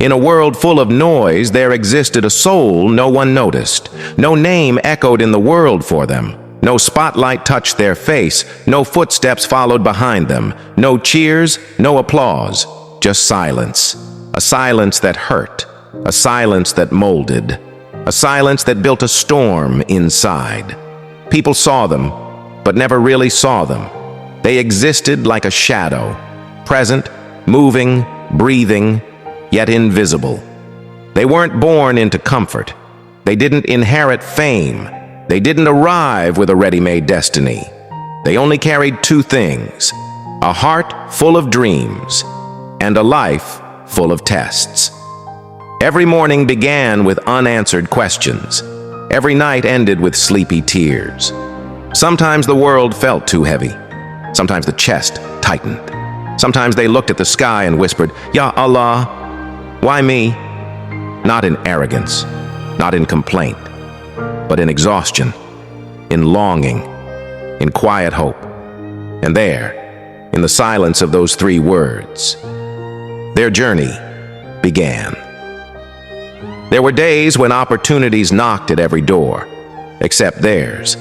In a world full of noise, there existed a soul no one noticed. No name echoed in the world for them. No spotlight touched their face. No footsteps followed behind them. No cheers, no applause. Just silence. A silence that hurt. A silence that molded. A silence that built a storm inside. People saw them, but never really saw them. They existed like a shadow, present, moving, breathing, yet invisible. They weren't born into comfort. They didn't inherit fame. They didn't arrive with a ready-made destiny. They only carried two things: a heart full of dreams and a life full of tests. Every morning began with unanswered questions. Every night ended with sleepy tears. Sometimes the world felt too heavy. Sometimes the chest tightened. Sometimes they looked at the sky and whispered, "Ya Allah, why me?" Not in arrogance, not in complaint, but in exhaustion, in longing, in quiet hope. And there, in the silence of those three words, their journey began. There were days when opportunities knocked at every door, except theirs.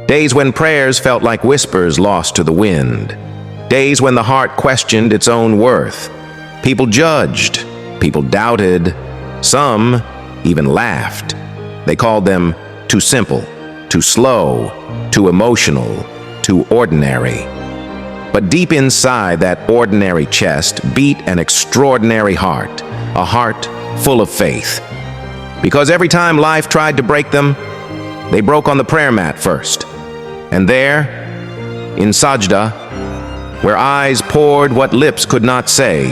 Days when prayers felt like whispers lost to the wind. Days when the heart questioned its own worth. People judged, people doubted, some even laughed. They called them too simple, too slow, too emotional, too ordinary. But deep inside that ordinary chest beat an extraordinary heart, a heart full of faith. Because every time life tried to break them, they broke on the prayer mat first. And there, in sajda, where eyes poured what lips could not say,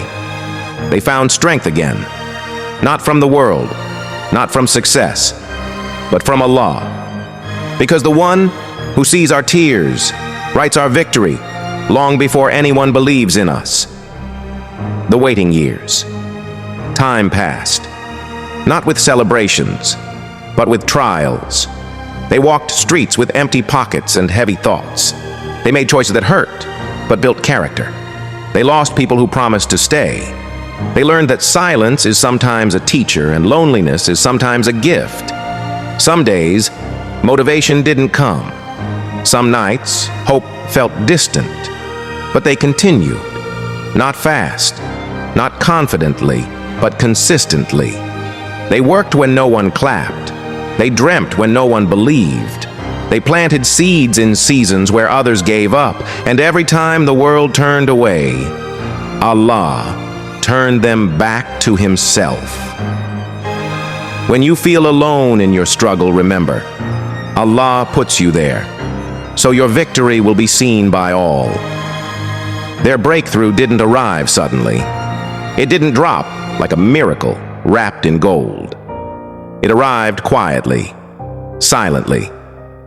they found strength again. Not from the world, not from success, but from Allah. Because the one who sees our tears, writes our victory, long before anyone believes in us. The waiting years. Time passed. Not with celebrations, but with trials. They walked streets with empty pockets and heavy thoughts. They made choices that hurt, but built character. They lost people who promised to stay. They learned that silence is sometimes a teacher and loneliness is sometimes a gift. Some days, motivation didn't come. Some nights, hope felt distant. But they continued. Not fast, not confidently, but consistently. They worked when no one clapped. They dreamt when no one believed. They planted seeds in seasons where others gave up, and every time the world turned away, Allah turned them back to Himself. When you feel alone in your struggle, remember, Allah puts you there, so your victory will be seen by all. Their breakthrough didn't arrive suddenly. It didn't drop like a miracle wrapped in gold. It arrived quietly, silently,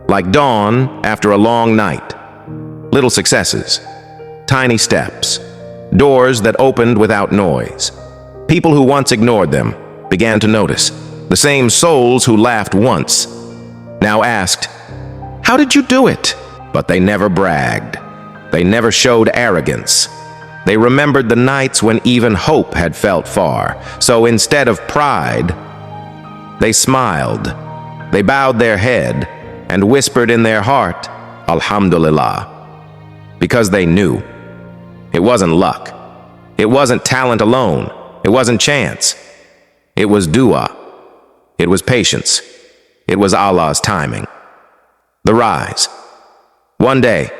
like dawn after a long night. Little successes, tiny steps, doors that opened without noise. People who once ignored them began to notice. The same souls who laughed once now asked, "How did you do it?" But they never bragged. They never showed arrogance. They remembered the nights when even hope had felt far. So instead of pride, they smiled. They bowed their head and whispered in their heart, "Alhamdulillah," because they knew. It wasn't luck. It wasn't talent alone. It wasn't chance. It was dua. It was patience. It was Allah's timing. The rise. One day,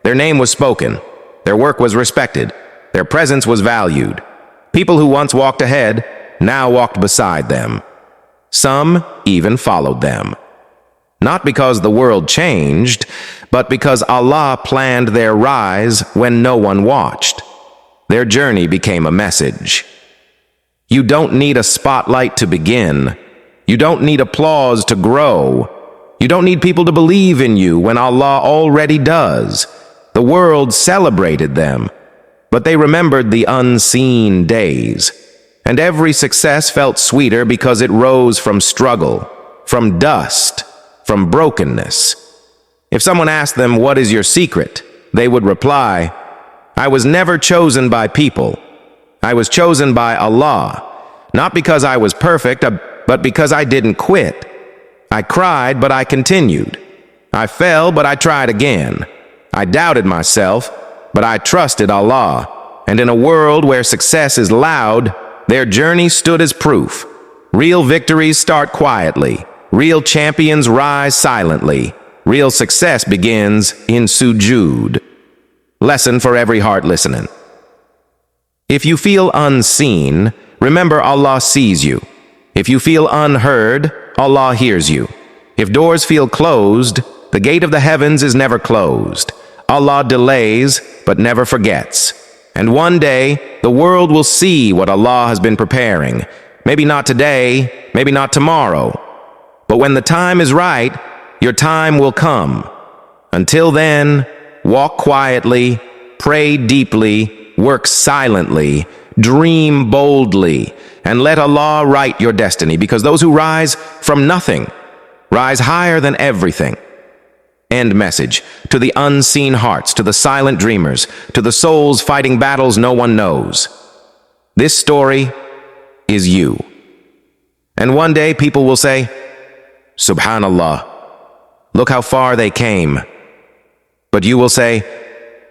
their name was spoken. Their work was respected. Their presence was valued. People who once walked ahead now walked beside them. Some even followed them. Not because the world changed, but because Allah planned their rise when no one watched. Their journey became a message. You don't need a spotlight to begin. You don't need applause to grow. You don't need people to believe in you when Allah already does. The world celebrated them, but they remembered the unseen days. And every success felt sweeter because it rose from struggle, from dust, from brokenness. If someone asked them, "What is your secret?" they would reply, "I was never chosen by people. I was chosen by Allah. Not because I was perfect, but because I didn't quit. I cried, but I continued. I fell, but I tried again. I doubted myself, but I trusted Allah. And in a world where success is loud, their journey stood as proof. Real victories start quietly. Real champions rise silently. Real success begins in sujood. Lesson for every heart listening. If you feel unseen, remember Allah sees you. If you feel unheard, Allah hears you. If doors feel closed, the gate of the heavens is never closed. Allah delays, but never forgets. And one day, the world will see what Allah has been preparing. Maybe not today, maybe not tomorrow. But when the time is right, your time will come. Until then, walk quietly, pray deeply, work silently, dream boldly, and let Allah write your destiny, because those who rise from nothing rise higher than everything. End message to the unseen hearts, to the silent dreamers, to the souls fighting battles no one knows. This story is you. And one day people will say, Subhanallah, look how far they came. But you will say,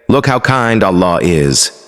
look how kind Allah is.